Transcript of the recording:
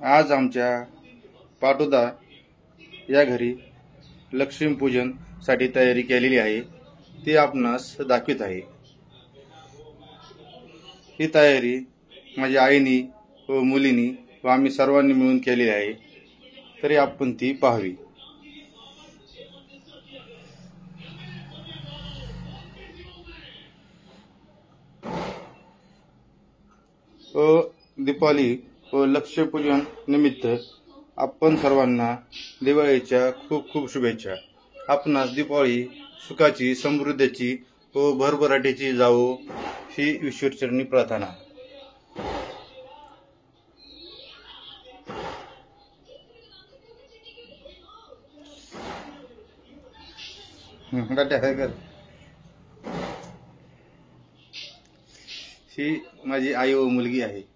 आज आमच्या पाटोदा या घरी लक्ष्मीपूजन साठी तयारी केलेली आहे, ती आपणास दाखवित आहे। ही तयारी माझ्या आईनी व मुलीनी व आम्ही सर्वांनी मिळून केलेली आहे, तरी आपण ती पाहावी। दीपावली व लक्ष्मीपूजन निमित्त आपण सर्वांना दिवाळीच्या खूप खूप शुभेच्छा। आपणास दीपावली सुखाची, समृद्धीची व भरभराटीची जावो ही ईश्वरचरणी प्रार्थना। ही माझी आई व मुलगी आहे।